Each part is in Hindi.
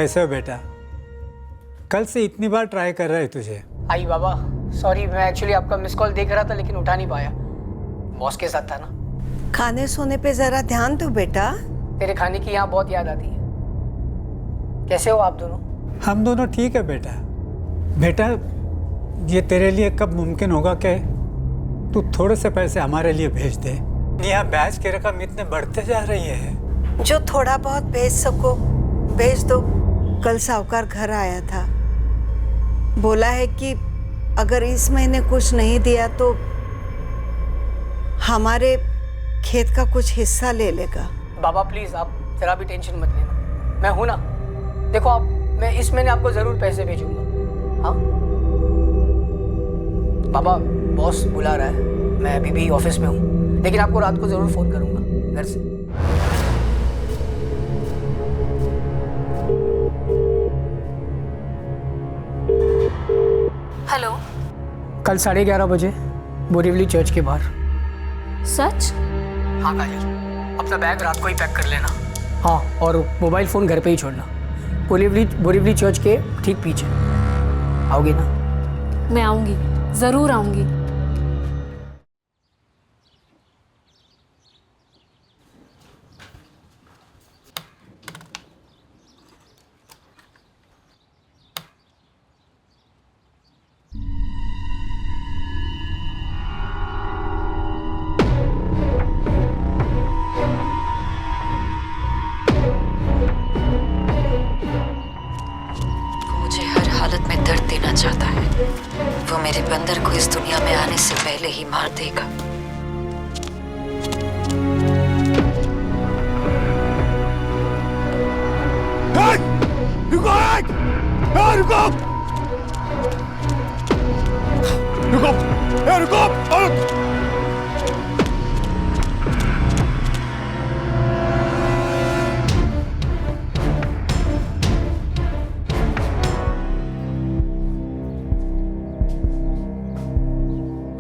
कैसे हो बेटा? कल से इतनी बार ट्राई कर रहे तुझे। आई बाबा, सॉरी, मैं एक्चुअली आपका मिस कॉल देख रहा था लेकिन उठा नहीं पाया, बॉस के साथ था ना। खाने सोने पे जरा ध्यान दो बेटा। तेरे खाने की यहाँ बहुत याद आती है। कैसे हो आप दोनों? हम दोनों ठीक है बेटा। बेटा, ये तेरे लिए कब मुमकिन होगा कि तू थोड़े से पैसे हमारे लिए भेज दे? यहाँ ब्याज की रकम इतने बढ़ते जा रही है। जो थोड़ा बहुत भेज सको भेज दो। कल साहूकार घर आया था, बोला है कि अगर इस महीने कुछ नहीं दिया तो हमारे खेत का कुछ हिस्सा ले लेगा। बाबा प्लीज, आप जरा भी टेंशन मत लेना, मैं हूं ना। देखो आप, मैं इस महीने आपको जरूर पैसे भेजूंगा। हाँ बाबा, बॉस बुला रहा है, मैं अभी भी ऑफिस में हूँ, लेकिन आपको रात को जरूर फोन करूंगा घर से। हेलो। कल 11:30 बजे बोरीवली चर्च के बाहर। सच? हाँ काजल, अपना बैग रात को ही पैक कर लेना। हाँ, और मोबाइल फ़ोन घर पे ही छोड़ना। बोरीवली चर्च के ठीक पीछे। आओगे ना? मैं आऊंगी, जरूर आऊंगी। चाहता है वो मेरे बंदर को इस दुनिया में आने से पहले ही मार देगा। रुको, रुको, रुको, रुको।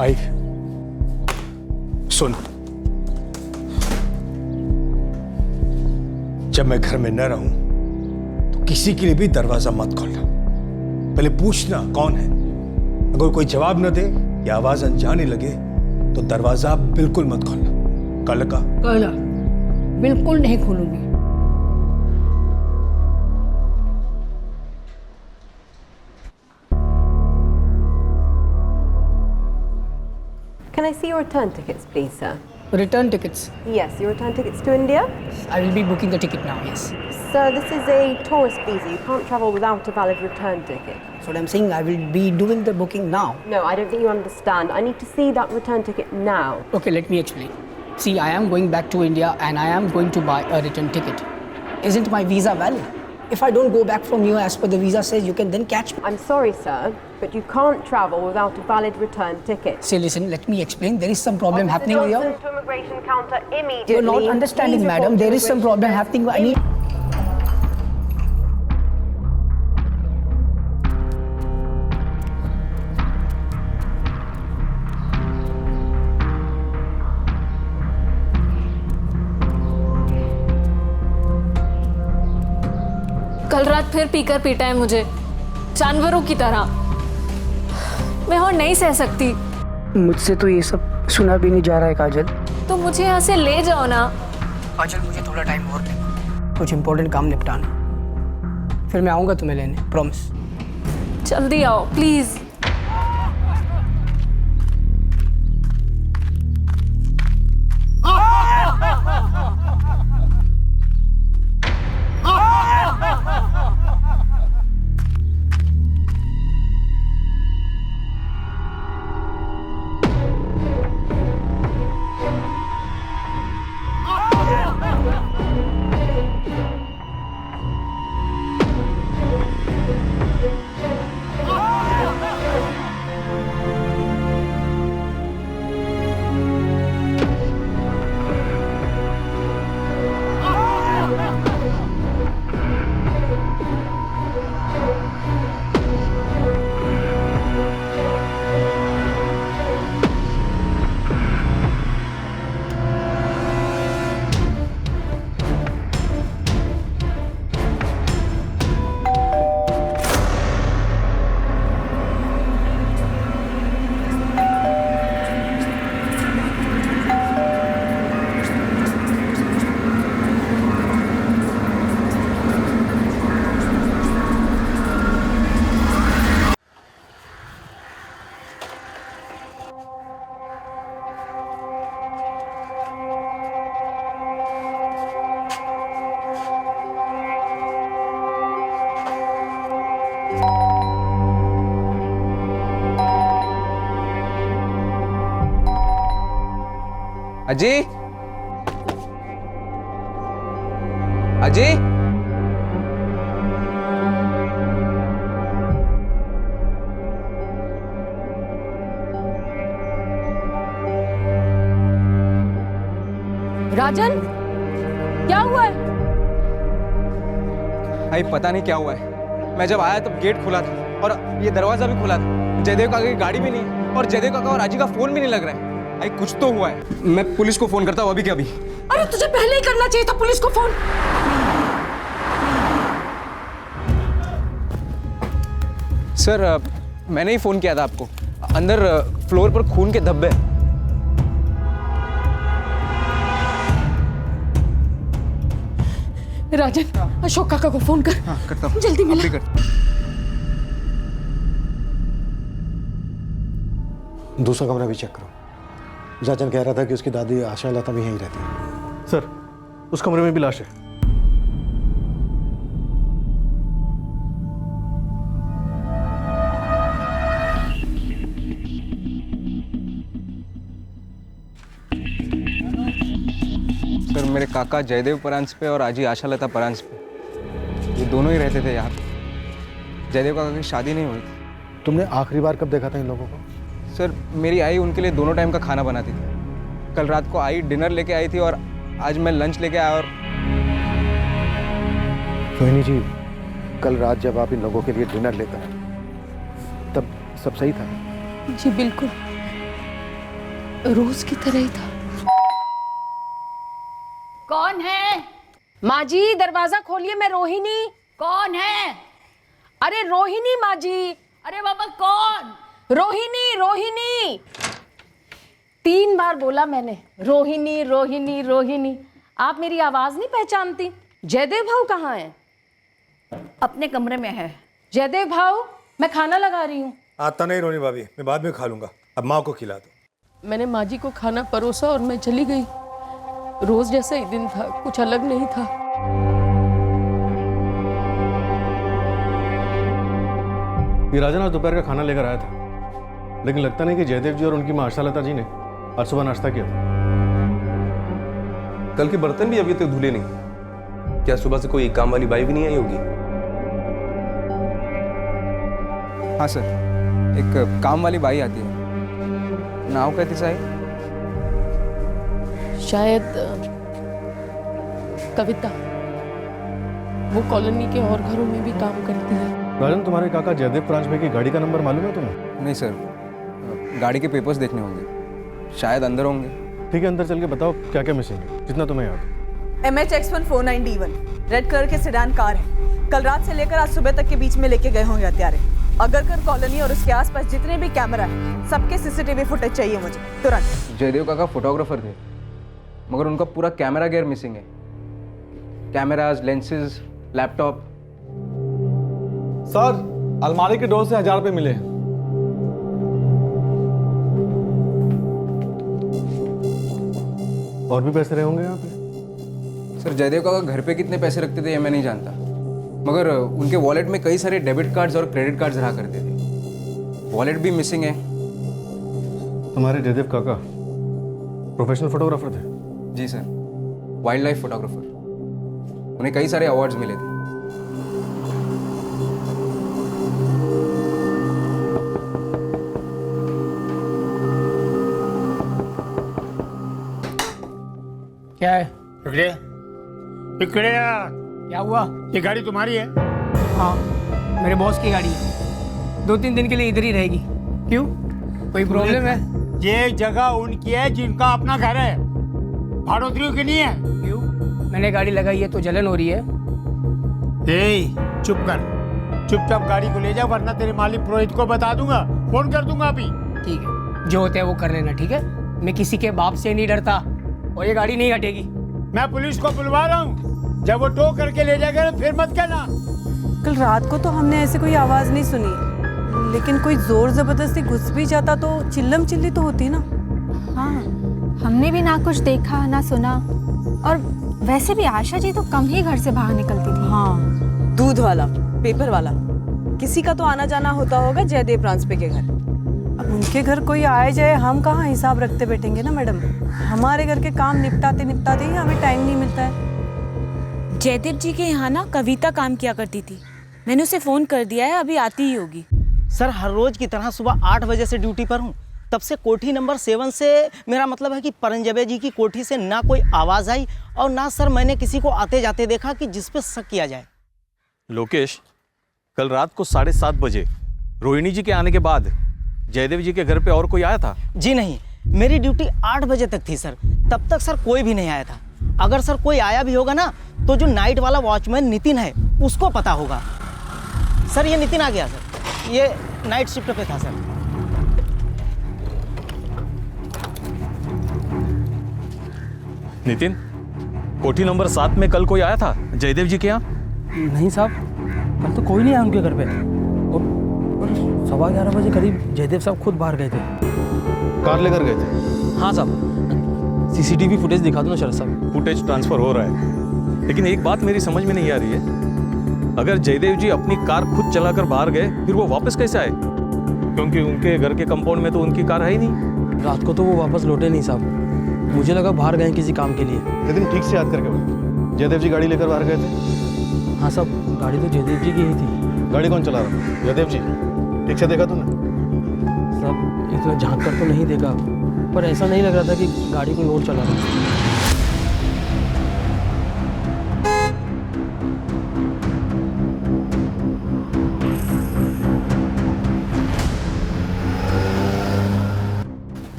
आई सुन, जब मैं घर में न रहूं तो किसी के लिए भी दरवाजा मत खोलना। पहले पूछना कौन है। अगर कोई जवाब न दे या आवाज अनजाने लगे तो दरवाजा बिल्कुल मत खोलना। कल का बिल्कुल नहीं खोलूंगी। Can I see your return tickets, please, sir? Return tickets. Yes, your return tickets to India? I will be booking the ticket now, yes. Sir, this is a tourist visa. You can't travel without a valid return ticket. That's what I'm saying. I will be doing the booking now. No, I don't think you understand. I need to see that return ticket now. Okay, let me explain. See, I am going back to India and I am going to buy a return ticket. Isn't my visa valid? If I don't go back from here as per the visa says, you can then catch me. I'm sorry, sir, but you can't travel without a valid return ticket. Say, listen, let me explain. There is some problem Officer happening Johnson here. to immigration counter immediately. You're not understanding, Please madam. report There to is some problem happening. I need... कल रात फिर पीकर पीटा है मुझे, जानवरों की तरह। मैं और नहीं सह सकती। मुझसे तो ये सब सुना भी नहीं जा रहा है काजल। तो मुझे यहाँ से ले जाओ ना। काजल, मुझे थोड़ा टाइम और दे, कुछ इम्पोर्टेंट काम निपटाना, फिर मैं आऊँगा तुम्हें लेने, प्रॉमिस। जल्दी आओ प्लीज। अजय, अजय, राजन, क्या हुआ है? भाई पता नहीं क्या हुआ है। मैं जब आया तब गेट खुला था और ये दरवाजा भी खुला था। जयदेव काका की गाड़ी भी नहीं और जयदेव काका और अजय का फोन भी नहीं लग रहा है। भाई कुछ तो हुआ है। मैं पुलिस को फोन करता हूँ अभी के अभी। अरे तुझे पहले ही करना चाहिए था पुलिस को फोन। सर मैंने ही फोन किया था आपको। अंदर फ्लोर पर खून के धब्बे हैं। राजन, अशोक काका को फोन कर। हाँ करता हूँ। जल्दी मिला। दूसरा कमरा भी चेक करो। जाचन कह रहा था कि उसकी दादी आशा लता भी यहीं रहती है। सर, उस कमरे में भी लाश है। सर मेरे काका जयदेव परांज पे और आजी आशा लता परांज पे, ये दोनों ही रहते थे यहाँ पे। जयदेव काका की शादी नहीं हुई थी। तुमने आखिरी बार कब देखा था इन लोगों को? सर मेरी आई उनके लिए दोनों टाइम का खाना बनाती थी। कल रात को आई डिनर लेके आई थी और आज मैं लंच लेके आया। और रोहिणी जी, कल रात जब आप इन लोगों के लिए डिनर लेकर आए तब सब सही था? जी बिल्कुल, रोज की तरह ही था। कौन है? माँ जी दरवाजा खोलिए, मैं रोहिणी। कौन है? अरे रोहिणी माँ जी। अरे बाबा कौन? रोहिणी, रोहिणी। 3 बार बोला मैंने, रोहिणी रोहिणी रोहिणी। आप मेरी आवाज नहीं पहचानती? जयदेव भाऊ कहाँ है? अपने कमरे में है। जयदेव भाऊ, मैं खाना लगा रही हूँ। आता नहीं रोनी भाभी, मैं बाद में खा लूंगा। अब माँ को खिला दो। मैंने माँ जी को खाना परोसा और मैं चली गई। रोज जैसा ही दिन था, कुछ अलग नहीं था। ये राजन आज दोपहर का खाना लेकर आया था, लेकिन लगता नहीं कि जयदेव जी और उनकी माँ आशा लता जी ने आज सुबह नाश्ता किया था। कल के बर्तन भी अभी तक धुले नहीं। क्या सुबह से कोई काम वाली बाई भी नहीं आई होगी? हाँ सर, एक काम वाली बाई आती है। नाव कहती साहब? शायद कविता। वो कॉलोनी के और घरों में भी काम करती है। राजन, तुम्हारे काका जयदेव परांज भाई की गाड़ी का नंबर मालूम है तुम्हें? नहीं सर, गाड़ी के पेपर्स देखने होंगे, शायद अंदर होंगे। ठीक है, अंदर चल के बताओ क्या क्या मिसिंग है, जितना तुम्हें याद है। MH-X149D1 रेड कलर के सेडान कार है। कल रात से लेकर आज सुबह तक के बीच में लेके गए होंगे हत्यारे। अगरकर कॉलोनी और उसके आसपास जितने भी कैमरा हैं, सबके CCTV फुटेज चाहिए मुझे तुरंत। जयदेव काका फोटोग्राफर थे, मगर उनका पूरा कैमरा गियर मिसिंग है। Cameras, lenses, laptop. सर, अलमारी के डोर से 1000 रुपये मिले। और भी पैसे रहे होंगे यहाँ पे? सर जयदेव काका घर पे कितने पैसे रखते थे ये मैं नहीं जानता, मगर उनके वॉलेट में कई सारे डेबिट कार्ड्स और क्रेडिट कार्ड्स रहा करते थे। वॉलेट भी मिसिंग है। तुम्हारे जयदेव काका प्रोफेशनल फोटोग्राफर थे? जी सर, वाइल्ड लाइफ फोटोग्राफर। उन्हें कई सारे अवार्ड्स मिले थे। क्या है? क्या हुआ? ये गाड़ी तुम्हारी है? हाँ, मेरे बॉस की गाड़ी है। 2-3 दिन के लिए इधर ही रहेगी। क्यों, कोई प्रॉब्लम है? ये जगह उनकी है जिनका अपना घर है, भाड़ोत्रियों की नहीं है। क्यों? मैंने गाड़ी लगाई है तो जलन हो रही है। चुप कर, चुपचाप गाड़ी को ले जा, वरना तेरे मालिक पुरोहित को बता दूंगा, फोन कर दूंगा अभी। ठीक है, जो होता है वो कर लेना, ठीक है? मैं किसी के बाप से नहीं डरता और ये गाड़ी नहीं हटेगी। मैं पुलिस को बुलवा रहा हूँ, जब वो टो करके ले जाएगा फिर मत कहना। कल रात को तो हमने ऐसे कोई आवाज नहीं सुनी, लेकिन कोई जोर जबरदस्ती घुस भी जाता तो चिल्लम चिल्ली तो होती ना। हाँ, हमने भी ना कुछ देखा ना सुना, और वैसे भी आशा जी तो कम ही घर से बाहर निकलती थी। हाँ, दूध वाला, पेपर वाला, किसी का तो आना जाना होता होगा जयदेव ट्रांसपे के घर। अब उनके घर कोई आए जाए, हम कहाँ हिसाब रखते बैठेंगे ना मैडम। हमारे घर के काम निपटाते निपटाते ही हमें टाइम नहीं मिलता है। जयदेव जी के यहाँ ना कविता काम किया करती थी, मैंने उसे फ़ोन कर दिया है, अभी आती ही होगी। सर हर रोज़ की तरह सुबह 8 बजे से ड्यूटी पर हूँ। तब से कोठी नंबर 7 से मेरा मतलब है कि परंजबे जी की कोठी से ना कोई आवाज़ आई और ना सर मैंने किसी को आते जाते देखा कि जिस पे शक किया जाए। लोकेश, कल रात को 7:30 बजे रोहिणी जी के आने के बाद जयदेव जी के घर पे और कोई आया था? जी नहीं, मेरी ड्यूटी 8 बजे तक थी सर, तब तक सर कोई भी नहीं आया था। अगर सर कोई आया भी होगा ना तो जो नाइट वाला वॉचमैन नितिन है उसको पता होगा। सर ये नितिन आ गया सर, ये नाइट शिफ्ट पे था सर। नितिन, कोठी नंबर 7 में कल कोई आया था जयदेव जी के यहाँ? नहीं साहब, कल तो कोई नहीं आया उनके घर पे। और 11:15 बजे करीब जयदेव साहब खुद बाहर गए थे। कार लेकर गए थे? हाँ साहब, सीसीटीवी फुटेज दिखा दो ना शरद साहब। फुटेज ट्रांसफर हो रहा है, लेकिन एक बात मेरी समझ में नहीं आ रही है। अगर जयदेव जी अपनी कार खुद चलाकर बाहर गए फिर वो वापस कैसे आए? क्योंकि उनके घर के कंपाउंड में तो उनकी कार है ही नहीं। रात को तो वो वापस लौटे नहीं साहब, मुझे लगा बाहर गए किसी काम के लिए। लेकिन ठीक से याद करके बोलो, जयदेव जी गाड़ी लेकर बाहर गए थे? हाँ साहब, गाड़ी तो जयदेव जी की ही थी। गाड़ी कौन चला रहा था? जयदेव जी? ठीक से देखा तुमने? साहब इतना झांक कर तो नहीं देखा, पर ऐसा नहीं लग रहा था कि गाड़ी कोई और चला रहा था।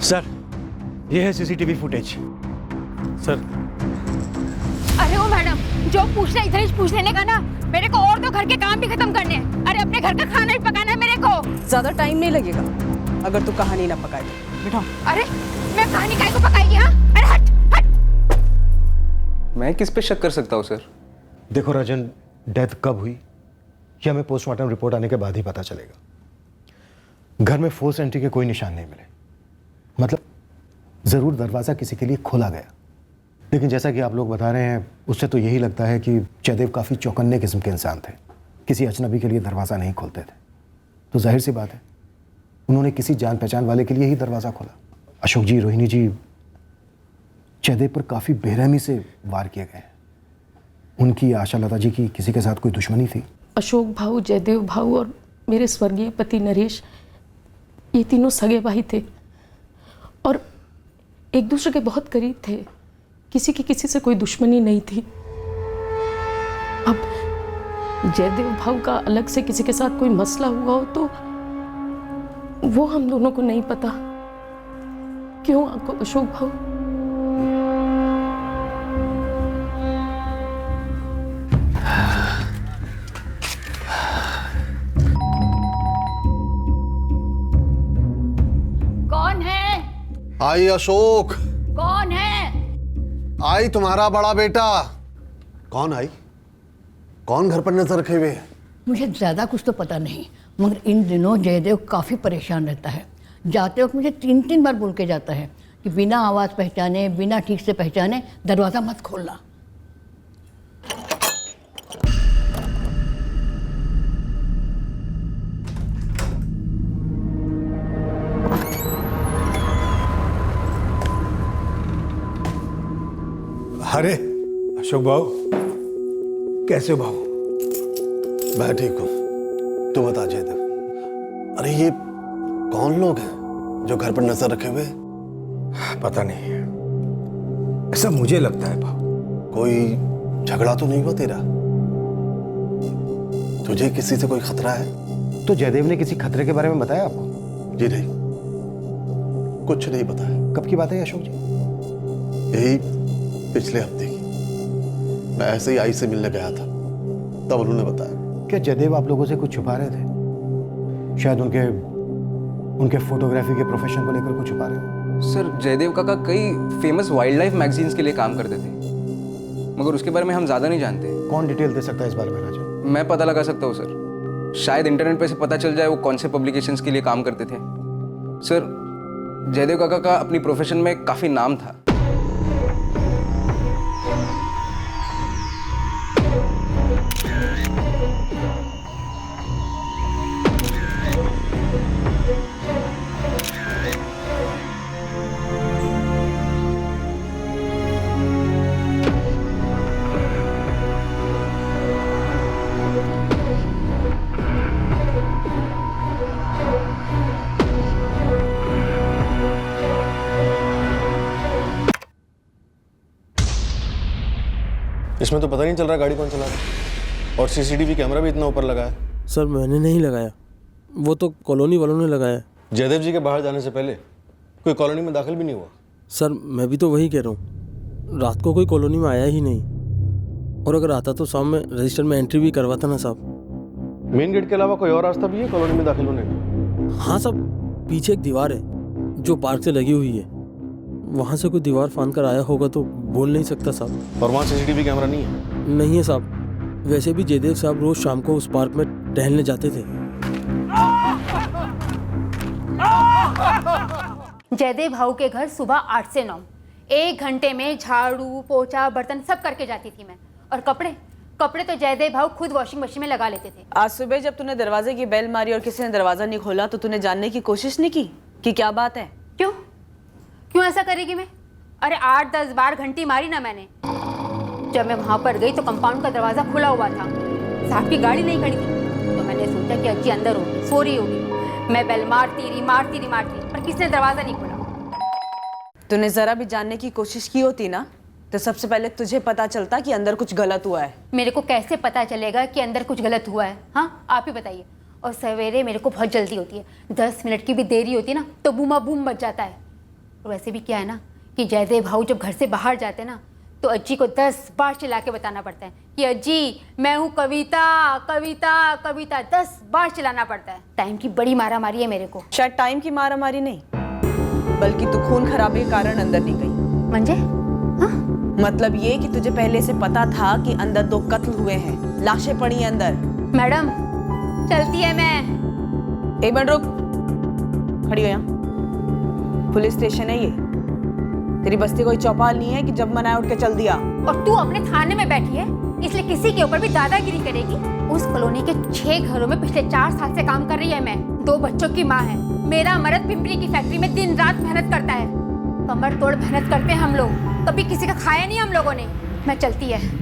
सर ये है सीसीटीवी फुटेज। सर अरे ओ मैडम, जो पूछना इधर ही पूछ लेने का ना, मेरे को और तो घर के काम भी खत्म करने हैं। अरे अपने घर का खाना भी पकाना है मेरे को। ज्यादा टाइम नहीं लगेगा अगर तू कहानी ना पकाए तो। बैठो। अरे मैं कहानी काहे को पकाएगी? हाँ अरे हट हट। मैं किस पे शक कर सकता हूँ सर? देखो राजन, डेथ कब हुई ये हमें पोस्टमार्टम रिपोर्ट आने के बाद ही पता चलेगा। घर में फोर्स एंट्री के कोई निशान नहीं मिले, मतलब ज़रूर दरवाज़ा किसी के लिए खोला गया, लेकिन जैसा कि आप लोग बता रहे हैं उससे तो यही लगता है कि जयदेव काफ़ी चौकन्ने किस्म के इंसान थे, किसी अजनबी के लिए दरवाज़ा नहीं खोलते थे। तो जाहिर सी बात है उन्होंने किसी जान पहचान वाले के लिए ही दरवाज़ा खोला। अशोक जी, रोहिणी जी, जयदेव पर काफ़ी बेरहमी से वार किए गए। उनकी, आशा लता जी की किसी के साथ कोई दुश्मनी थी? अशोक भाऊ, जयदेव भाऊ और मेरे स्वर्गीय पति नरेश, ये तीनों सगे भाई थे और एक दूसरे के बहुत करीब थे। किसी की किसी से कोई दुश्मनी नहीं थी। अब जयदेव भाऊ का अलग से किसी के साथ कोई मसला हुआ हो तो वो हम दोनों को नहीं पता। क्यों आपको अशोक भाऊ? कौन है? आई अशोक। कौन है? आई तुम्हारा बड़ा बेटा। कौन आई? कौन घर पर नजर रखे हुए है? मुझे ज़्यादा कुछ तो पता नहीं, मगर इन दिनों जयदेव काफ़ी परेशान रहता है। जाते वक्त मुझे 3 बार बोल के जाता है कि बिना आवाज़ पहचाने, बिना ठीक से पहचाने दरवाज़ा मत खोलना। अरे अशोक भाऊ, कैसे हो भाऊ? मैं ठीक हूँ, तू बता जयदेव। अरे ये कौन लोग हैं जो घर पर नजर रखे हुए? पता नहीं, ऐसा मुझे लगता है भाऊ। कोई झगड़ा तो नहीं हुआ तेरा? तुझे किसी से कोई खतरा है? तो जयदेव ने किसी खतरे के बारे में बताया आपको? जी नहीं, कुछ नहीं बताया। कब की बात है अशोक जी? यही पिछले हफ्ते की। मैं ऐसे ही आई से मिलने गया था, तब उन्होंने बताया। क्या जयदेव आप लोगों से कुछ छुपा रहे थे? शायद उनके फोटोग्राफी के प्रोफेशन को लेकर कुछ छुपा रहे हो? सर जयदेव काका कई फेमस वाइल्ड लाइफ मैगजीन्स के लिए काम करते थे, मगर उसके बारे में हम ज़्यादा नहीं जानते। कौन डिटेल दे सकता है इस बारे में राजा? मैं पता लगा सकता हूँ सर, शायद इंटरनेट पे से पता चल जाए वो कौन से पब्लिकेशंस के लिए काम करते थे। सर जयदेव काका का अपनी प्रोफेशन में काफ़ी नाम था। इसमें तो पता नहीं चल रहा गाड़ी कौन चला रहा है, और सीसीटीवी कैमरा भी इतना ऊपर लगा है। सर मैंने नहीं लगाया, वो तो कॉलोनी वालों ने लगाया। जयदेव जी के बाहर जाने से पहले कोई कॉलोनी में दाखिल भी नहीं हुआ। सर मैं भी तो वही कह रहा हूँ, रात को कोई कॉलोनी में आया ही नहीं, और अगर आता तो शाम में रजिस्टर में एंट्री भी करवाता ना साहब। मेन गेट के अलावा कोई और रास्ता भी है कॉलोनी में दाखिल होने का? हाँ साहब, पीछे एक दीवार है जो पार्क से लगी हुई है, वहाँ से कोई दीवार फांद कर आया होगा तो बोल नहीं सकता साहब। और वहाँ सीसीटीवी कैमरा नहीं है? नहीं है साहब, वैसे भी जयदेव साहब रोज शाम को उस पार्क में टहलने जाते थे। जयदेव भाऊ के घर सुबह 8 से 9, 1 घंटे में झाड़ू पोछा बर्तन सब करके जाती थी मैं। और कपड़े तो जयदेव भाऊ खुद वॉशिंग मशीन में लगा लेते थे। आज सुबह जब तूने दरवाजे की बेल मारी और किसी ने दरवाजा नहीं खोला तो तूने जानने की कोशिश नहीं की कि क्या बात है? क्यों ऐसा करेगी मैं? अरे 8-10 बार घंटी मारी ना मैंने। जब मैं वहां पर गई तो कंपाउंड का दरवाजा खुला हुआ था, साहब की गाड़ी नहीं खड़ी थी, तो मैंने सोचा कि अज्जी अंदर होगी, सो रही होगी। मैं बेल मारती रही पर किसने दरवाजा नहीं खोला। तूने जरा भी जानने की कोशिश की होती ना तो सबसे पहले तुझे पता चलता कि अंदर कुछ गलत हुआ है। मेरे को कैसे पता चलेगा कि अंदर कुछ गलत हुआ है? हाँ आप ही बताइए। और सवेरे मेरे को बहुत जल्दी होती है, 10 मिनट की भी देरी होती है ना तो बूमा बूम मच जाता है। और वैसे भी क्या है ना कि जयदेव भाऊ जब घर से बाहर जाते ना तो अज्जी को 10 बार चिल्ला के बताना पड़ता है कि अज्जी मैं हूँ कविता कविता कविता, 10 बार चिल्लाना पड़ता है। टाइम की बड़ी मारा मारी है मेरे को। शायद टाइम की मारा मारी नहीं, बल्कि तू खून खराबे के कारण अंदर नहीं गई। मंजे? मतलब ये कि तुझे पहले से पता था कि अंदर 2 कत्ल हुए हैं, लाशें पड़ी हैं अंदर। मैडम चलती है मैं। 1 मिनट रुक, खड़ी हो यहाँ। पुलिस स्टेशन है ये, तेरी बस्ती कोई चौपाल नहीं है कि जब मनाया उठ के चल दिया। और तू अपने थाने में बैठी है इसलिए किसी के ऊपर भी दादागिरी करेगी? उस कॉलोनी के 6 घरों में पिछले 4 साल से काम कर रही है मैं। 2 बच्चों की माँ है। मेरा मर्द पिंपरी की फैक्ट्री में दिन रात मेहनत करता है, कमर तोड़ मेहनत करते हैं हम लोग, कभी किसी का खाया नहीं हम लोगों ने। मैं चलती है।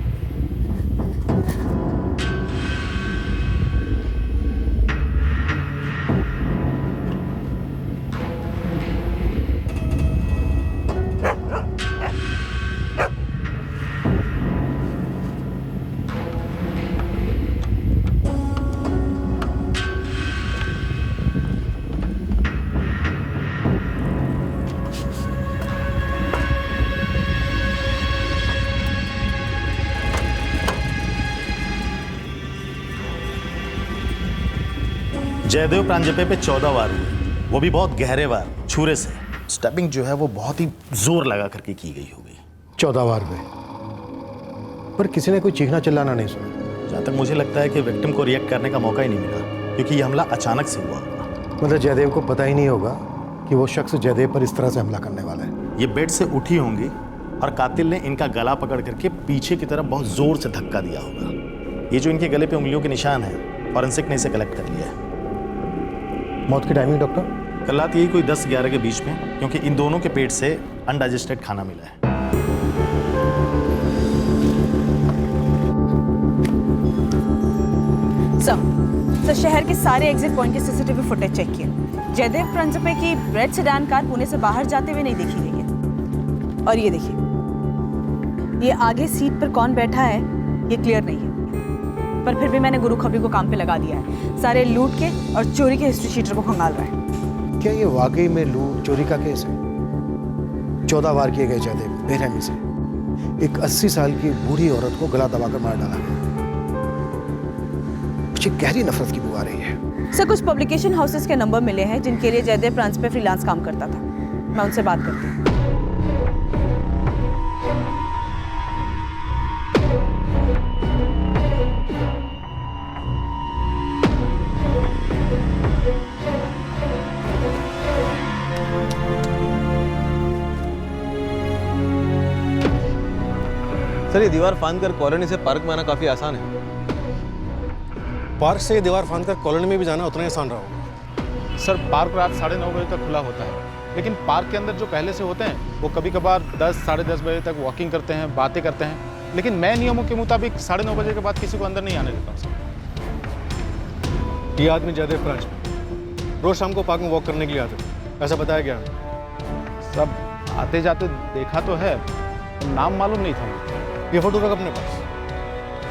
जयदेव प्रांजपे पे 14 वार हुए, वो भी बहुत गहरे वार, छुरे से। स्टेपिंग जो है वो बहुत ही जोर लगा करके की गई होगी। 14 वार हुए, पर किसी ने कोई चीखना चिल्लाना नहीं सुना। जहाँ तक मुझे लगता है कि विक्टिम को रिएक्ट करने का मौका ही नहीं मिला, क्योंकि ये हमला अचानक से हुआ होगा। मतलब जयदेव को पता ही नहीं होगा कि वो शख्स जयदेव पर इस तरह से हमला करने वाला है। ये बेड से उठी होंगी और कातिल ने इनका गला पकड़ करके पीछे की तरफ बहुत जोर से धक्का दिया होगा। ये जो इनके गले पे उंगलियों के निशान हैं, फॉरेंसिक ने इसे कलेक्ट कर लिया है। मौत की टाइमिंग डॉक्टर? कल रात यही कोई 10-11 के बीच में, क्योंकि इन दोनों के पेट से अनडाइजेस्टेड खाना मिला है। सर शहर के सारे एग्जिट पॉइंट के सीसीटीवी फुटेज चेक किए। जयदेव प्रांजपे की रेड सेडान कार पुणे से बाहर जाते हुए नहीं देखी गई है। और ये देखिए, ये आगे सीट पर कौन बैठा है ये क्लियर नहीं है, पर फिर भी मैंने गुरु खबरी को काम पे लगा दिया है। सारे लूट के और चोरी के हिस्ट्री शीटर को खंगाल रहा है। क्या ये वाकई में लूट चोरी का केस है? 14 वार किए गए जयदेव बेरहमी से, एक 80 साल की बूढ़ी औरत को गला दबाकर मार डाला गया। मुझे गहरी नफरत की बू आ रही है। सर कुछ पब्लिकेशन हाउसेस के नंबर मिले हैं जिनके लिए जयदेव प्रांजपे फ्रीलांस काम करता था, मैं उनसे बात करती हूँ। सर ये दीवार फांद कर कॉलोनी से पार्क में आना काफी आसान है। पार्क से ये दीवार फांद कर कॉलोनी में भी जाना उतना ही आसान रहा होगा। सर पार्क रात 9:30 बजे तक खुला होता है, लेकिन पार्क के अंदर जो पहले से होते हैं वो कभी कभार 10 साढ़े 10 बजे तक वॉकिंग करते हैं, बातें करते हैं, लेकिन मैं नियमों के मुताबिक 9:30 बजे के बाद किसी को अंदर नहीं आने देता। ये आदमी जयदेव प्रांजपे रोज शाम को पार्क में वॉक करने के लिए आते थे, ऐसा बताया गया। सब आते जाते देखा तो है, नाम मालूम नहीं था। ये फोटो रख अपने पास।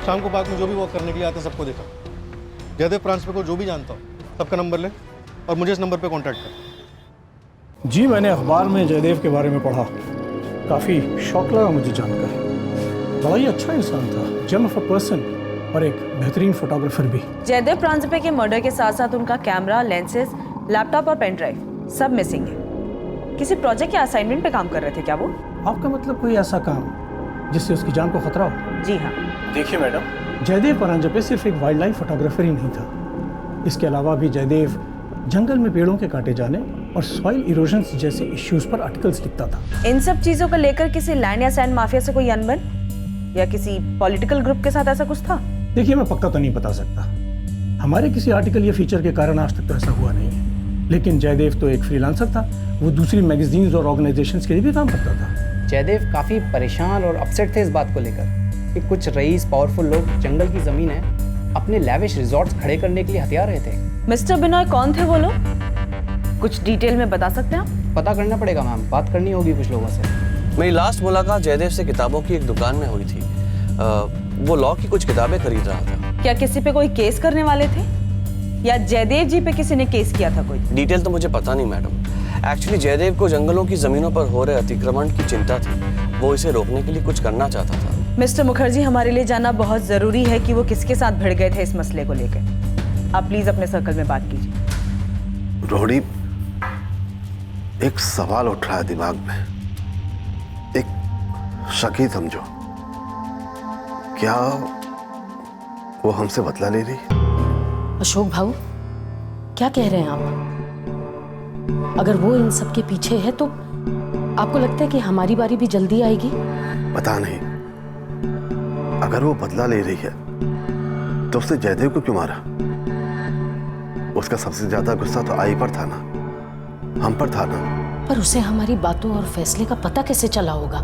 शाम को पार्क में जो भी वॉक करने के लिए आते हैं सबको देखा। जयदेव प्रांशु को जो भी जानता हो सबका नंबर ले और मुझे इस नंबर पे कांटेक्ट कर। जी मैंने अखबार में जयदेव के बारे में पढ़ा, काफ़ी शौक लगा मुझे जानकर। बड़ा ही अच्छा इंसान था, जेम ऑफ अ पर्सन और एक बेहतरीन फोटोग्राफर भी। जयदेव प्रांजपे के मर्डर के साथ साथ उनका कैमरा, लेंसेज, लैपटॉप और पेन ड्राइव सब मिसिंग है। किसी प्रोजेक्ट या असाइनमेंट पे काम कर रहे थे क्या वो? आपका मतलब कोई ऐसा काम जिससे उसकी जान को खतरा हो? जी हाँ। देखिए मैडम, जयदेव प्रांजपे सिर्फ एक वाइल्ड लाइफ फोटोग्राफर ही नहीं था। इसके अलावा भी जयदेव जंगल में पेड़ों के काटे जाने और सॉइल इरोजन जैसे इश्यूज पर आर्टिकल्स लिखता था। इन सब चीजों को लेकर किसी लैंड या सैंड माफिया से कोई अनबन या किसी पॉलिटिकल ग्रुप के साथ ऐसा कुछ था? देखिए मैं पक्का तो नहीं बता सकता, हमारे किसी आर्टिकल या फीचर के कारण आज तक तो ऐसा हुआ नहीं है। लेकिन जयदेव तो एक फ्रीलांसर था, वो दूसरी मैगजीन्स और ऑर्गेनाइजेशंस के लिए भी काम करता था। जयदेव काफ़ी परेशान और अपसेट थे इस बात को लेकर कि कुछ रईस पावरफुल लोग जंगल की ज़मीन है अपने लैविश रिजॉर्ट्स खड़े करने के लिए हथियार रहे थे। मिस्टर बिनॉय कौन थे वो लोग? कुछ डिटेल में बता सकते हैं आप? पता करना पड़ेगा मैम, बात करनी होगी कुछ लोगों से। मेरी लास्ट मुलाकात जयदेव से किताबों की एक दुकान में हुई थी। वो लॉ की कुछ किताबें खरीद रहा था। क्या किसी पे कोई केस करने वाले थे या जयदेव जी पे किसी ने केस किया था कोई? डिटेल तो मुझे पता नहीं मैडम। एक्चुअली जयदेव को जंगलों की जमीनों पर हो रहे अतिक्रमण की चिंता थी, वो इसे रोकने के लिए कुछ करना चाहता था। मिस्टर मुखर्जी, हमारे लिए जानना बहुत जरूरी है कि वो किसके साथ भिड़ गए थे इस मसले को लेकर। आप प्लीज अपने सर्कल में बात कीजिए। रोहिणी, एक सवाल उठ रहा है दिमाग में, एक शक ही समझो। क्या वो हमसे बदला ले रही? अशोक भाऊ, क्या कह रहे हैं आप? अगर वो इन सब के पीछे है तो आपको लगता है कि हमारी बारी भी जल्दी आएगी? पता नहीं। अगर वो बदला ले रही है तो उसने जयदेव को क्यों मारा? उसका सबसे ज्यादा गुस्सा तो आई पर था ना, हम पर था ना। पर उसे हमारी बातों और फैसले का पता कैसे चला होगा?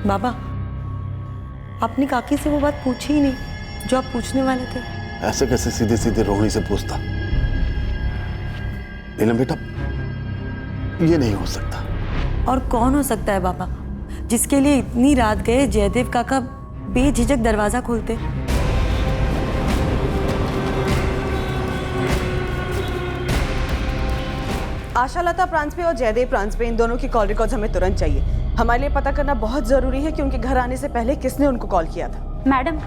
बाबा, आपने काकी से वो बात पूछी ही नहीं जो आप पूछने वाले थे। ऐसे कैसे सीधे सीधे रोहिणी से पूछता? नीलम बेटा, ये नहीं हो सकता। और कौन हो सकता है बाबा, जिसके लिए इतनी रात गए जयदेव काका बेझिझक दरवाजा खोलते? आशालता प्रांजपे और जयदेव प्रांजपे, इन दोनों की कॉल रिकॉर्ड्स हमें तुरंत चाहिए। हमारे लिए पता करना बहुत जरूरी है कि उनके घर आने से पहले किसने उनको कॉल किया था। मैडम,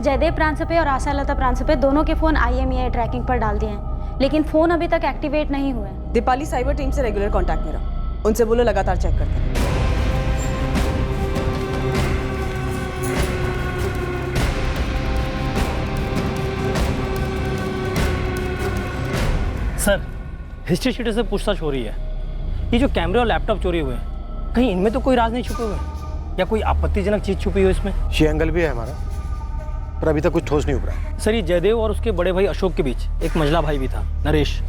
जयदेव प्रांजपे और आशालता प्रांजपे दोनों के फोन IMEI ट्रैकिंग पर डाल दिए हैं, लेकिन फोन अभी तक एक्टिवेट नहीं हुए। दीपाली साइबर टीम से रेगुलर कांटेक्ट में रहो, उनसे बोलो लगातार चेक करते हैं। सर, हिस्ट्री शीटर से पूछताछ हो रही है। ये जो कैमरे और लैपटॉप चोरी हुए हैं, कहीं इनमें तो कोई राज नहीं छुपे हुए या कोई आपत्तिजनक चीज छुपी हुई इसमें? ये एंगल भी है हमारा, पर अभी तक कुछ ठोस नहीं उभरा है। सर, ये जयदेव और उसके बड़े भाई अशोक के बीच एक मंझला भाई भी था, नरेश,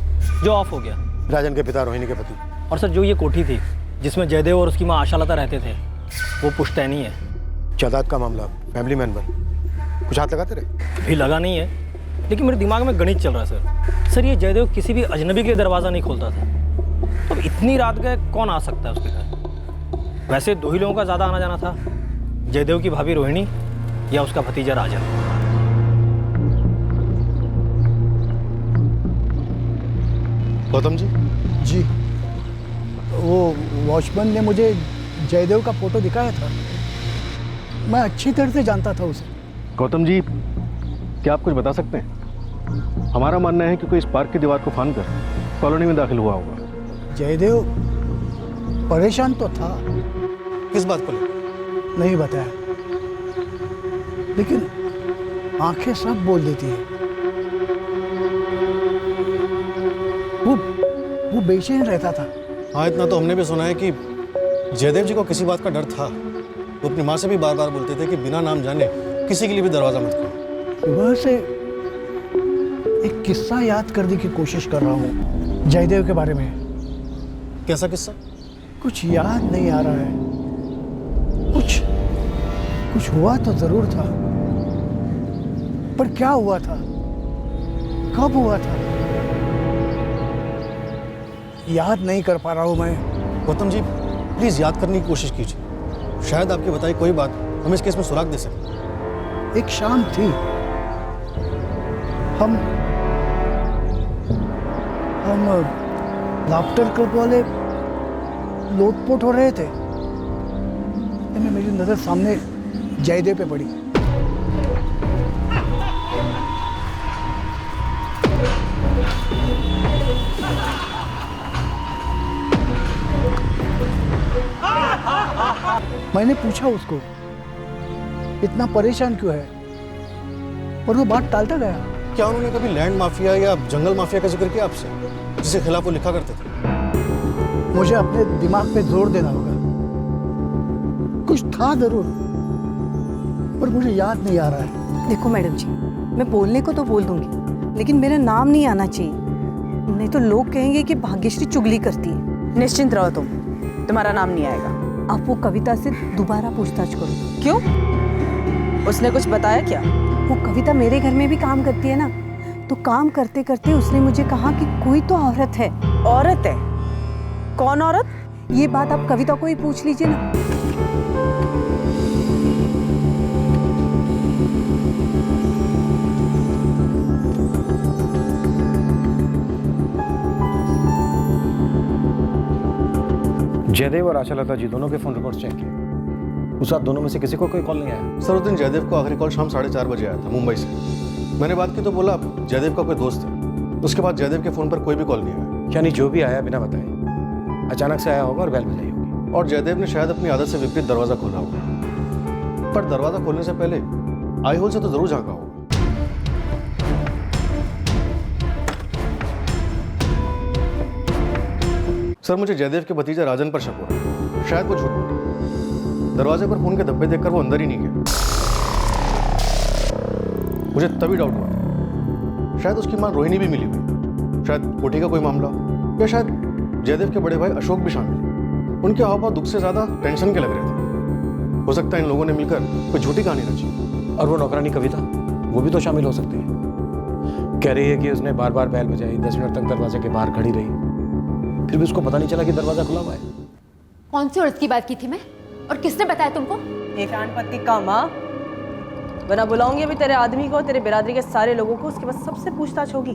जो ऑफ हो गया। राजन के पिता, रोहिणी के पति। और सर, जो ये कोठी थी जिसमें जयदेव और उसकी माँ आशालता रहते थे, वो पुश्तैनी है। जायदाद का मामला, फैमिली मेंबर, कुछ हाथ लगाते रहे? अभी लगा नहीं है, लेकिन मेरे दिमाग में गणित चल रहा है सर। ये जयदेव किसी भी अजनबी के लिए दरवाज़ा नहीं खोलता था, तो अब इतनी रात गए कौन आ सकता है उसके घर? वैसे दो ही लोगों का ज़्यादा आना जाना था, जयदेव की भाभी रोहिणी या उसका भतीजा राजन। गौतम जी? जी, वो वॉचमैन ने मुझे जयदेव का फोटो दिखाया था, मैं अच्छी तरह से जानता था उसे। गौतम जी, क्या आप कुछ बता सकते हैं? हमारा मानना है कि कोई इस पार्क की दीवार को फांदकर कॉलोनी में दाखिल हुआ होगा। जयदेव परेशान तो था। किस बात को लेकर? नहीं बताया, लेकिन आंखें सब बोल देती है। वो बेचैन रहता था। हाँ, इतना तो हमने भी सुना है कि जयदेव जी को किसी बात का डर था। वो अपनी माँ से भी बार बार बोलते थे कि बिना नाम जाने किसी के लिए भी दरवाजा मत खोलो। सुबह से एक किस्सा याद करने की कोशिश कर रहा हूँ जयदेव के बारे में। कैसा किस्सा? कुछ याद नहीं आ रहा है। कुछ हुआ तो जरूर था, पर क्या हुआ था, कब हुआ था, याद नहीं कर पा रहा हूं मैं। गौतम जी, प्लीज याद करने की कोशिश कीजिए। शायद आपकी बताई कोई बात हम इस केस में सुराग दे सकते हैं। एक शाम थी, हम लाफ्टर क्लब वाले लोटपोट हो रहे थे, मेरी नजर सामने जयदेव पे पड़ी। मैंने पूछा उसको इतना परेशान क्यों है, और वो बात टालता गया। क्या उन्होंने कभी लैंड माफिया या जंगल माफिया का जिक्र किया आपसे, जिसके खिलाफ वो लिखा करते थे? मुझे अपने दिमाग पे जोर देना होगा। कुछ था जरूर, पर मुझे याद नहीं आ रहा है। देखो मैडम जी, मैं बोलने को तो बोल दूंगी, लेकिन मेरा नाम नहीं आना चाहिए, नहीं तो लोग कहेंगे कि भाग्यश्री चुगली करती है। निश्चिंत रहो तुम, तुम्हारा नाम नहीं आएगा। आप वो कविता से दोबारा पूछताछ करो। क्यों? उसने कुछ बताया क्या? वो कविता मेरे घर में भी काम करती है ना, तो काम करते करते उसने मुझे कहा कि कोई तो औरत है। औरत है? कौन औरत? ये बात आप कविता को ही पूछ लीजिए ना। जयदेव और आशालता जी दोनों के फोन रिकॉर्ड चेक किए, उस रात दोनों में से किसी को कोई कॉल नहीं आया। सर उस दिन जयदेव को आखिरी कॉल शाम 4:30 बजे आया था मुंबई से। मैंने बात की तो बोला जयदेव का कोई दोस्त है। उसके बाद जयदेव के फोन पर कोई भी कॉल नहीं आया। यानी जो भी आया बिना बताए अचानक से आया होगा और बेल बजाई होगी। और जयदेव ने शायद अपनी आदत से विपरीत दरवाजा खोला होगा, पर दरवाजा खोलने से पहले आई होल से तो जरूर झांका होगा। सर मुझे जयदेव के भतीजा राजन पर शक हो रहा है, शायद वो झूठ बोले। दरवाजे पर खून के धब्बे देखकर वो अंदर ही नहीं गया। मुझे तभी डाउट हुआ, शायद उसकी मां रोहिणी भी मिली हुई, शायद कोठी का कोई मामला, या शायद जयदेव के बड़े भाई अशोक भी शामिल। उनके हाव भाव दुख से ज्यादा टेंशन के लग रहे थे। हो सकता है इन लोगों ने मिलकर कोई झूठी कहानी रची। और वो नौकरानी कविता, वो भी तो शामिल हो सकती है। कह रही है कि उसने बार बार बैल बजाई, 10 मिनट तक दरवाजे के बाहर खड़ी रही, फिर भी उसको पता नहीं चला कि दरवाजा खुला हुआ है। कौन सी औरत की बात की थी मैं, और किसने बताया तुमको? एक पति का माँ, वरना बुलाऊंगी अभी तेरे आदमी को, तेरे बिरादरी के सारे लोगों को, उसके बाद सबसे पूछताछ होगी।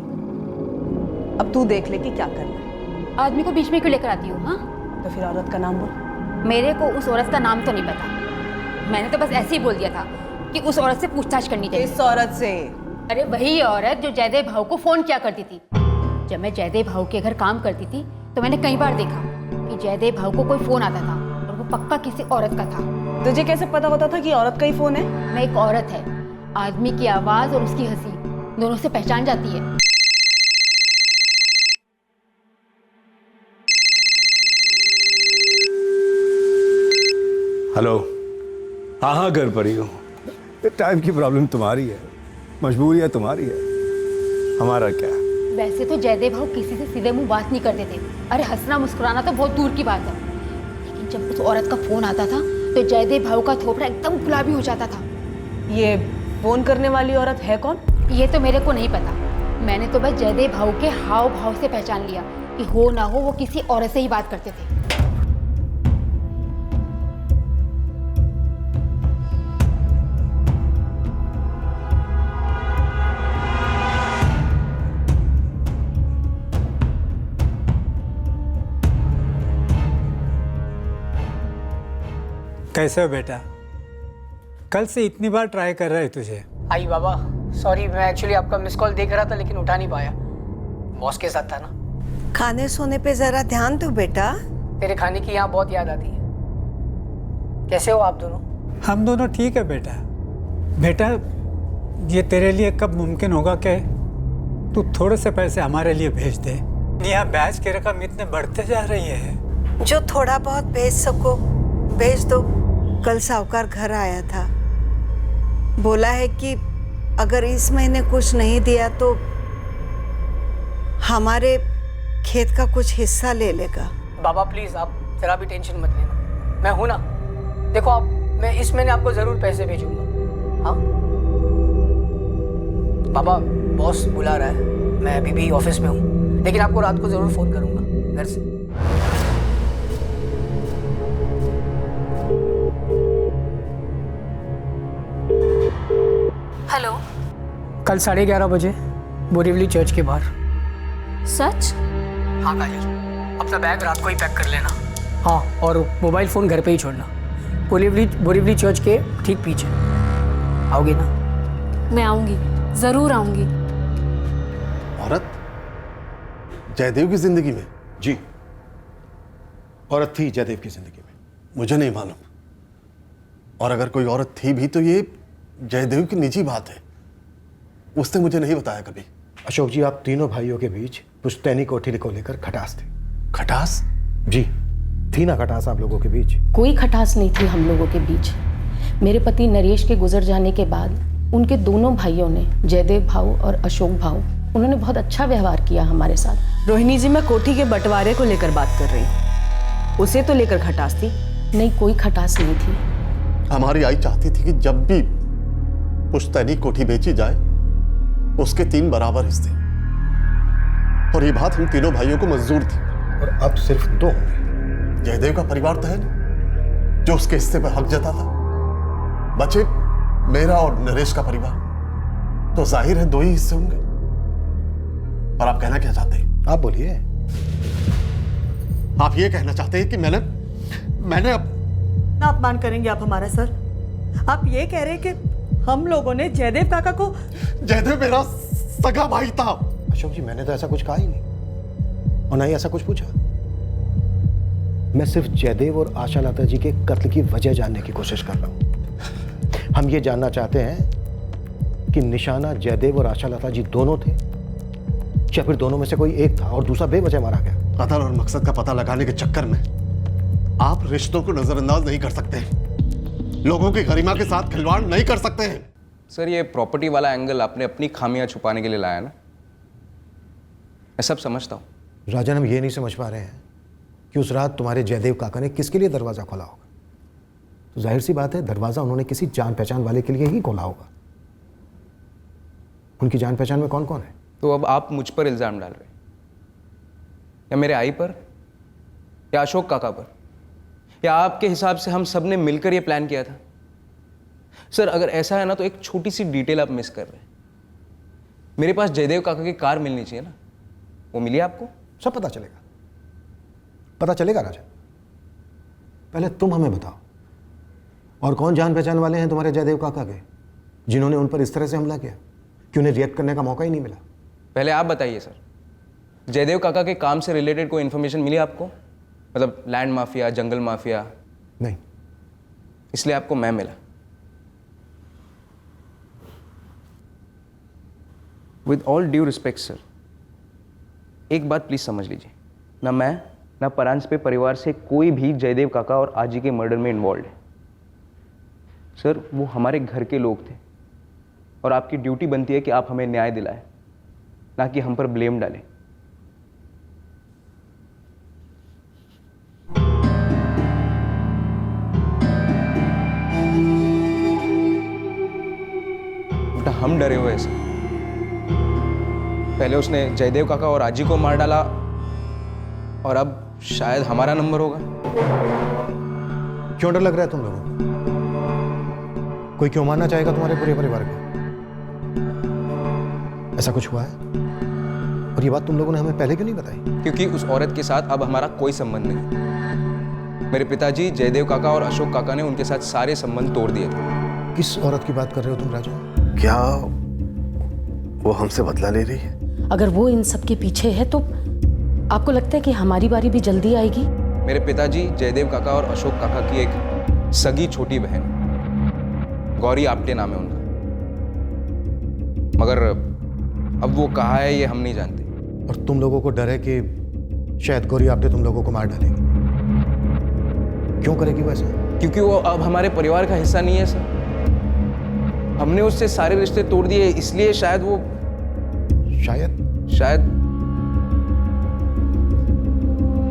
अब तू देख ले कि क्या करना है। आदमी को बीच में क्यों लेकर आती हो? हाँ, तो फिर औरत का नाम बोल। मेरे को उस औरत का नाम तो नहीं पता, मैंने तो बस ऐसे ही बोल दिया था कि उस औरत से पूछताछ करनी चाहिए। इस औरत से? अरे वही औरत जो जयदेव भाऊ को फोन किया करती थी। जब मैं जयदेव भाऊ के घर काम करती थी तो मैंने कई बार देखा कि जयदेव भाऊ को कोई फोन आता था, और वो पक्का किसी औरत का था। तुझे कैसे पता होता था कि औरत का ही फोन है? मैं एक औरत है, आदमी की आवाज और उसकी हंसी दोनों से पहचान जाती है। हेलो। हाँ घर पर ही हूँ। टाइम की प्रॉब्लम तुम्हारी है, मजबूरी है तुम्हारी है, हमारा क्या। वैसे तो जयदेव भाऊ किसी से सीधे मुंह बात नहीं करते थे। अरे हंसना मुस्कुराना तो बहुत दूर की बात है, लेकिन जब उस औरत का फोन आता था तो जयदेव भाऊ का थोपड़ा एकदम गुलाबी हो जाता था। ये फोन करने वाली औरत है कौन? ये तो मेरे को नहीं पता, मैंने तो बस जयदेव भाऊ के हाव भाव से पहचान लिया कि हो ना हो वो किसी औरत से ही बात करते थे। कैसे हो बेटा? कल से इतनी बार ट्राई कर रहे तुझे। आई बाबा, सॉरी, मैं एक्चुअली आपका मिस कॉल देख रहा था लेकिन उठा नहीं पाया, बॉस के साथ था ना। खाने सोने पे जरा ध्यान दो बेटा। तेरे खाने की यहाँ बहुत याद आती है। कैसे हो आप दोनों? हम दोनों ठीक है बेटा। बेटा ये तेरे लिए कब मुमकिन होगा कि तू थोड़े से पैसे हमारे लिए भेज दे? यहाँ बैच की रकम इतने बढ़ते जा रही है। जो थोड़ा बहुत भेज सको भेज दो। कल साहूकार घर आया था, बोला है कि अगर इस महीने कुछ नहीं दिया तो हमारे खेत का कुछ हिस्सा ले लेगा। बाबा प्लीज आप जरा भी टेंशन मत लेना, मैं हूं ना। देखो आप, मैं इस महीने आपको जरूर पैसे भेजूंगा। हाँ बाबा, बॉस बुला रहा है, मैं अभी भी ऑफिस में हूँ, लेकिन आपको रात को जरूर फोन करूंगा घर से। हेलो। कल 11:30 बजे बोरीवली चर्च के बाहर। सच? हाँ काजल, अपना बैग रात को ही पैक कर लेना। हाँ, और मोबाइल फ़ोन घर पे ही छोड़ना। बोरीवली चर्च के ठीक पीछे। आओगे ना? मैं आऊँगी, ज़रूर आऊँगी। औरत जयदेव की जिंदगी में? जी, औरत थी जयदेव की जिंदगी में। मुझे नहीं मालूम, और अगर कोई औरत थी भी तो ये जयदेव की निजी बात है, उसने मुझे नहीं बताया कभी। अशोक जी, आप तीनों भाइयों के बीच पुश्तैनी कोठी को लेकर खटास थी। खटास? जी, थी ना खटास आप लोगों के बीच? कोई खटास नहीं थी हम लोगों के बीच। मेरे पति नरेश के गुजर जाने के बाद उनके दोनों भाइयों ने, जयदेव भाऊ और अशोक भाऊ, उन्होंने बहुत अच्छा व्यवहार किया हमारे साथ। रोहिणी जी, मैं कोठी के बंटवारे को लेकर बात कर रही हूँ, उसे तो लेकर खटास थी? नहीं, कोई खटास नहीं थी। हमारी आई चाहती थी कि जब भी पुश्तैनी कोठी बेची जाए उसके 3 बराबर हिस्से, और ये बात हम तीनों भाइयों को मंजूर थी। और अब सिर्फ 2 होंगे। जयदेव का परिवार तो है नहीं जो उसके हिस्से पर हक जताता। बचे मेरा और नरेश का परिवार, तो जाहिर है 2 ही हिस्से होंगे। और आप कहना क्या चाहते हैं? आप बोलिए। आप ये कहना चाहते हैं कि मैंने ना अपमान करेंगे आप हमारा सर? आप ये कह रहे हैं कि हम लोगों ने जयदेव काका को? जयदेव मेरा सगा भाई था। अशोक जी, मैंने तो ऐसा कुछ कहा ही नहीं, और ना ही ऐसा कुछ पूछा। मैं सिर्फ जयदेव और आशा लता जी के कत्ल की वजह जानने की कोशिश कर रहा हूं। हम ये जानना चाहते हैं कि निशाना जयदेव और आशा लता जी दोनों थे, या फिर दोनों में से कोई एक था और दूसरा बेवजह मारा गया। कत्ल और मकसद का पता लगाने के चक्कर में आप रिश्तों को नजरअंदाज नहीं कर सकते, लोगों की गरिमा के साथ खिलवाड़ नहीं कर सकते हैं। सर, ये प्रॉपर्टी वाला एंगल आपने अपनी खामियां छुपाने के लिए लाया ना, मैं सब समझता हूँ। राजन, हम ये नहीं समझ पा रहे हैं कि उस रात तुम्हारे जयदेव काका ने किसके लिए दरवाजा खोला होगा। तो जाहिर सी बात है, दरवाजा उन्होंने किसी जान पहचान वाले के लिए ही खोला होगा। उनकी जान पहचान में कौन कौन है? तो अब आप मुझ पर इल्जाम डाल रहे हैं, या मेरे आई पर, या अशोक काका पर, या आपके हिसाब से हम सब ने मिलकर ये प्लान किया था? सर, अगर ऐसा है ना तो एक छोटी सी डिटेल आप मिस कर रहे हैं। मेरे पास जयदेव काका की कार मिलनी चाहिए ना, वो मिली आपको? सब पता चलेगा, पता चलेगा राजन। पहले तुम हमें बताओ, और कौन जान पहचान वाले हैं तुम्हारे जयदेव काका के जिन्होंने उन पर इस तरह से हमला किया कि उन्हें रिएक्ट करने का मौका ही नहीं मिला? पहले आप बताइए सर, जयदेव काका के काम से रिलेटेड कोई इन्फॉर्मेशन मिली आपको? मतलब लैंड माफिया, जंगल माफिया? नहीं। इसलिए आपको मैं मिला। With all due respect sir, एक बात प्लीज समझ लीजिए, ना मैं ना परांज पे परिवार से कोई भी जयदेव काका और आजी के मर्डर में इन्वॉल्व है। सर, वो हमारे घर के लोग थे, और आपकी ड्यूटी बनती है कि आप हमें न्याय दिलाएं, ना कि हम पर ब्लेम डालें। बेटा, हम डरे हुए हैं सर। पहले उसने जयदेव काका और आजी को मार डाला, और अब शायद हमारा नंबर होगा। क्यों डर लग रहा है तुम लोगों को? कोई क्यों मारना चाहेगा तुम्हारे पूरे परिवार को? ऐसा कुछ हुआ है? और ये बात तुम लोगों ने हमें पहले क्यों नहीं बताई? क्योंकि उस औरत के साथ अब हमारा कोई संबंध नहीं। मेरे पिताजी जयदेव काका और अशोक काका ने उनके साथ सारे संबंध तोड़ दिए थे। किस औरत की बात कर रहे हो तुम राजू? क्या वो हमसे बदला ले रही है? अगर वो इन सब के पीछे है तो आपको लगता है कि हमारी बारी भी जल्दी आएगी? मेरे पिताजी जयदेव काका और अशोक काका की एक सगी छोटी बहन गौरी आप्टे नाम है उनका, मगर अब वो कहाँ है ये हम नहीं जानते। और तुम लोगों को डर है कि शायद गौरी आप्टे तुम लोगों को मार डालेगी। क्यों करेगी वैसे? क्योंकि वो अब हमारे परिवार का हिस्सा नहीं है सर। हमने उससे सारे रिश्ते तोड़ दिए, इसलिए शायद वो शायद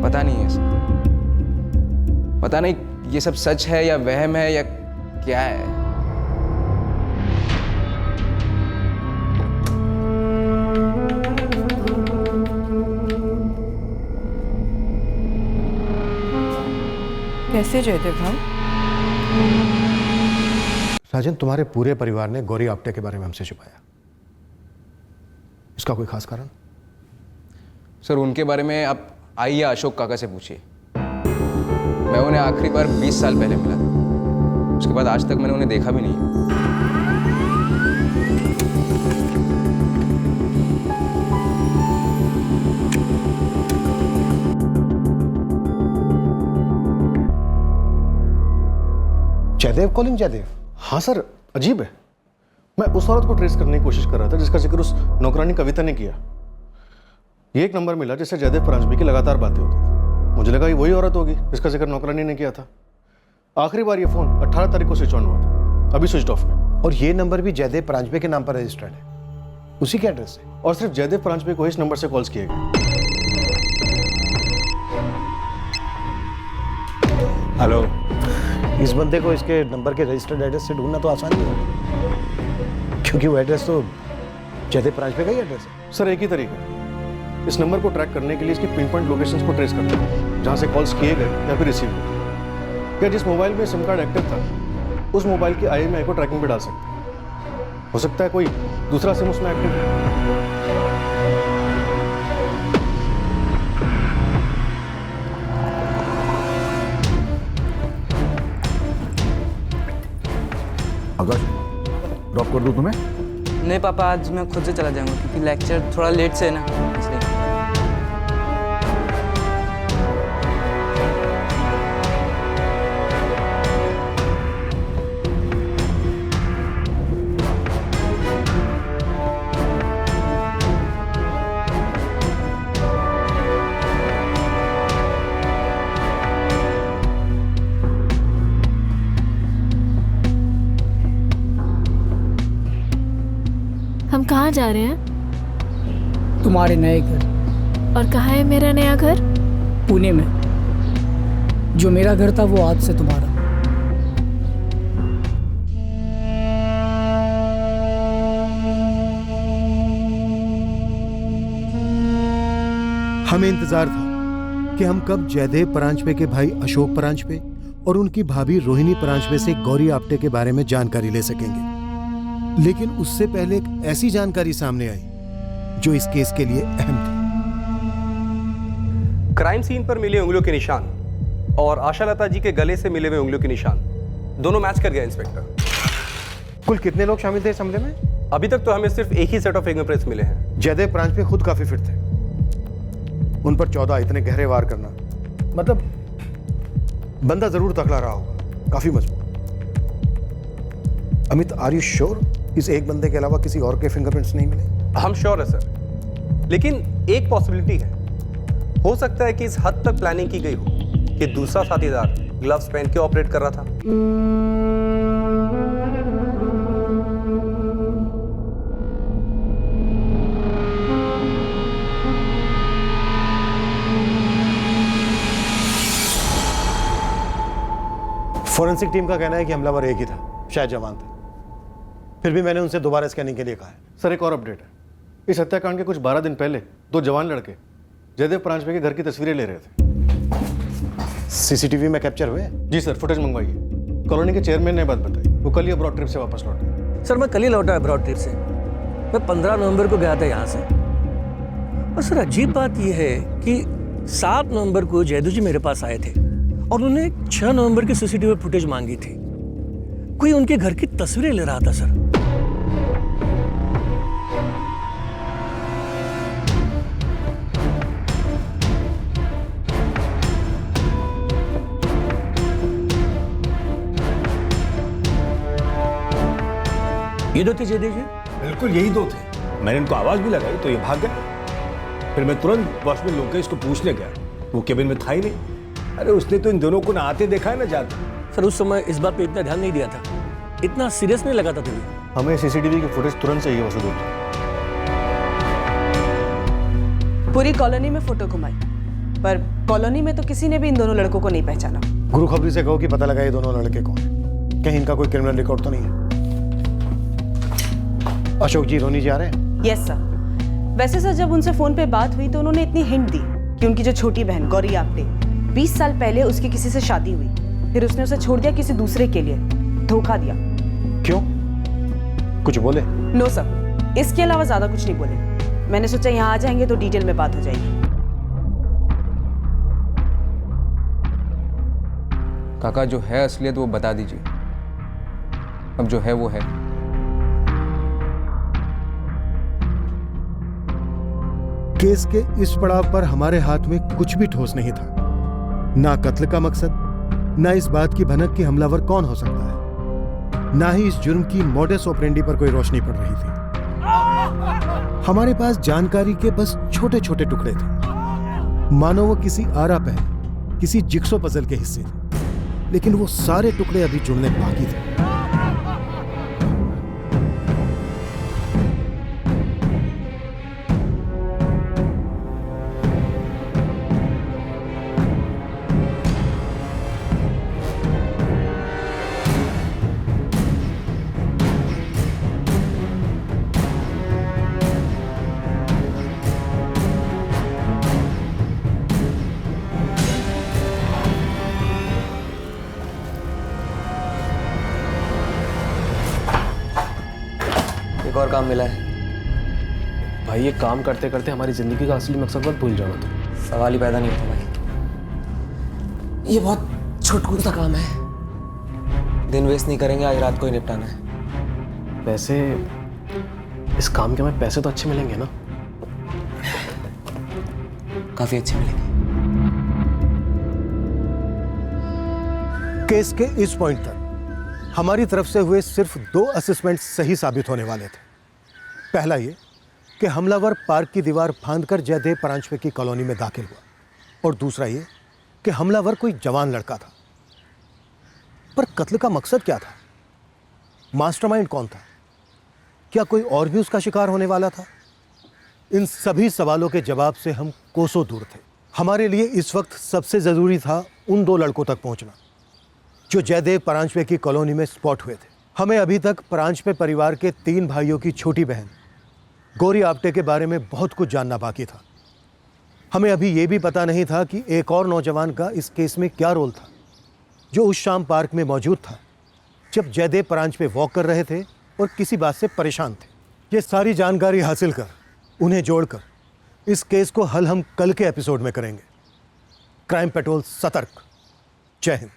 पता नहीं है सर। पता नहीं ये सब सच है या वहम है या क्या है। कैसे जयदेव भाई? साजन, तुम्हारे पूरे परिवार ने गौरी आप्टे के बारे में हमसे छुपाया, इसका कोई खास कारण? सर उनके बारे में आप आइए अशोक काका से पूछिए। मैं उन्हें आखिरी बार 20 साल पहले मिला था, उसके बाद आज तक मैंने उन्हें देखा भी नहीं। जयदेव कॉलिंग जयदेव? हाँ सर, अजीब है। मैं उस औरत को ट्रेस करने की कोशिश कर रहा था जिसका जिक्र उस नौकरानी कविता ने किया। ये एक नंबर मिला जिससे जयदेव परांजपे की लगातार बातें होती थी। मुझे लगा ये वही औरत होगी जिसका जिक्र नौकरानी ने किया था। आखिरी बार ये फोन 18 तारीख को स्विच ऑन हुआ था, अभी स्विच ऑफ है। और ये नंबर भी जयदेव परांजपे के नाम पर रजिस्टर्ड है, उसी के एड्रेस से। और सिर्फ जयदेव परांजपे को इस नंबर से कॉल्स किए गए। हेलो, इस बंदे को इसके नंबर के रजिस्टर्ड एड्रेस से ढूंढना तो आसान नहीं होगा, क्योंकि वो एड्रेस तो जयदेव परांजपे का ही एड्रेस है। सर एक ही तरीका है, इस नंबर को ट्रैक करने के लिए इसकी पिन पॉइंट लोकेशंस को ट्रेस करना है, जहां से कॉल्स किए गए या फिर रिसीव हुए। या जिस मोबाइल में सिम कार्ड एक्टिव था उस मोबाइल की IMEI को ट्रैकिंग पे डाल सकते हैं। हो सकता है कोई दूसरा सिम उसमें एक्टिव है। आकाश, ड्रॉप कर दूं तुम्हें? नहीं पापा, आज मैं खुद से चला जाऊंगा क्योंकि लेक्चर थोड़ा लेट से है ना, इसलिए। हम कहाँ जा रहे हैं? तुम्हारे नए घर। और कहाँ है मेरा नया घर? पुणे में। जो मेरा घर था वो आज से तुम्हारा। हमें इंतजार था कि हम कब जयदेव परांजपे के भाई अशोक परांजपे और उनकी भाभी रोहिणी परांजपे से गौरी आप्टे के बारे में जानकारी ले सकेंगे, लेकिन उससे पहले एक ऐसी जानकारी सामने आई जो इस केस के लिए अहम थी। क्राइम सीन पर मिले उंगलियों के निशान और आशालता जी के गले से मिले हुए उंगलियों के निशान दोनों मैच कर गए इंस्पेक्टर। कुल कितने लोग शामिल थे इस हमले में? अभी तक तो हमें सिर्फ एक ही सेट ऑफ फिंगरप्रिंट्स मिले हैं। जयदेव परांजपे खुद काफी फिट थे, उन पर 14 इतने गहरे वार करना, मतलब बंदा जरूर तगड़ा रहा होगा, काफी मजबूत। अमित, आर यू श्योर इस एक बंदे के अलावा किसी और के फिंगरप्रिंट्स नहीं मिले? हम श्योर है सर, लेकिन एक पॉसिबिलिटी है। हो सकता है कि इस हद तक प्लानिंग की गई हो कि दूसरा साथीदार ग्लव्स पहन के ऑपरेट कर रहा था। फॉरेंसिक टीम का कहना है कि हमलावर एक ही था, शायद जवान था। फिर भी मैंने उनसे दोबारा स्कैनिंग के लिए कहा है। सर एक और अपडेट है, इस हत्याकांड के कुछ 12 दिन पहले 2 जवान लड़के जयदेव परांजपे के घर की तस्वीरें ले रहे थे। CCTV में कैप्चर हुए? जी सर, फुटेज मंगवाइए। कॉलोनी के चेयरमैन ने बात बताई, वो कल ही अब्रॉड ट्रिप से वापस लौटे। सर मैं कल ही लौटा अब्रॉड ट्रिप से, मैं 15 नवंबर को गया था यहाँ से। और सर अजीब बात यह है कि 7 नवंबर को जयदेव जी मेरे पास आए थे और उन्होंने 6 नवंबर की CCTV फुटेज मांगी थी। कोई उनके घर की तस्वीरें ले रहा था सर। ये 2 थे जयदेव जी? बिल्कुल यही 2 थे। मैंने इनको आवाज भी लगाई तो ये भाग गए। फिर मैं तुरंत वॉचमैन लोकेश को पूछने गया, वो केबिन में था ही नहीं। अरे उसने तो इन दोनों को ना आते देखा है ना जाते। सर उस समय इस बात पे इतना ध्यान नहीं दिया था, इतना सीरियस नहीं लगा था तुम्हें। हमें CCTV की फुटेज तुरंत चाहिए वसुदेव। पूरी कॉलोनी में फोटो घुमाई, पर कॉलोनी में तो किसी ने भी इन दोनों लड़कों को नहीं पहचाना। गुरु खबरी से कहो कि पता लगा ये दोनों लड़के कौन हैं। कहीं इनका कोई क्रिमिनल रिकॉर्ड तो नहीं है? अशोक जी, रोनी जी आ रहे हैं? Yes sir. वैसे सर जब उनसे फोन पे बात हुई तो उन्होंने इतनी हिंट दी कि उनकी जो छोटी बहन गौरी आप्टे 20 साल पहले उसकी किसी से शादी हुई, फिर उसने उसे छोड़ दिया किसी दूसरे के लिए, धोखा दिया। क्यों? कुछ बोले? नो सर, इसके अलावा ज्यादा कुछ नहीं बोले। मैंने सोचा यहाँ आ जाएंगे तो डिटेल में बात हो जाएगी। काका, जो है असलियत वो बता दीजिए। अब जो है वो है। केस के इस पड़ाव पर हमारे हाथ में कुछ भी ठोस नहीं था। ना कत्ल का मकसद, ना इस बात की भनक कि हमलावर कौन हो सकता है, ना ही इस जुर्म की मोडस ऑपरेंडी पर कोई रोशनी पड़ रही थी। हमारे पास जानकारी के बस छोटे छोटे टुकड़े थे, मानो वो किसी आरा पहले किसी जिक्सो पजल के हिस्से थे, लेकिन वो सारे टुकड़े अभी जुड़ने बाकी थे। एक और काम मिला है। भाई ये काम करते करते हमारी जिंदगी का असली मकसद मत भूल जाना तुम। सवाल ही पैदा नहीं होता भाई। ये बहुत छुटकुल सा काम है, दिन वेस्ट नहीं करेंगे, आज रात को ही निपटाना है। वैसे इस काम के हमें पैसे तो अच्छे मिलेंगे ना? काफी अच्छे मिलेंगे। केस के इस पॉइंट तक हमारी तरफ से हुए सिर्फ 2 असेसमेंट सही साबित होने वाले थे। पहला ये कि हमलावर पार्क की दीवार फांदकर जयदेव परांजपे की कॉलोनी में दाखिल हुआ, और दूसरा ये कि हमलावर कोई जवान लड़का था। पर कत्ल का मकसद क्या था? मास्टरमाइंड कौन था? क्या कोई और भी उसका शिकार होने वाला था? इन सभी सवालों के जवाब से हम कोसों दूर थे। हमारे लिए इस वक्त सबसे ज़रूरी था उन 2 लड़कों तक पहुंचना जो जयदेव परांजपे की कॉलोनी में स्पॉट हुए थे। हमें अभी तक परांजपे परिवार के 3 भाइयों की छोटी बहन गौरी आप्टे के बारे में बहुत कुछ जानना बाकी था। हमें अभी ये भी पता नहीं था कि एक और नौजवान का इस केस में क्या रोल था, जो उस शाम पार्क में मौजूद था जब जयदेव परांजपे वॉक कर रहे थे और किसी बात से परेशान थे। ये सारी जानकारी हासिल कर, उन्हें जोड़कर इस केस को हल हम कल के एपिसोड में करेंगे। क्राइम पेट्रोल सतर्क। जय हिंद।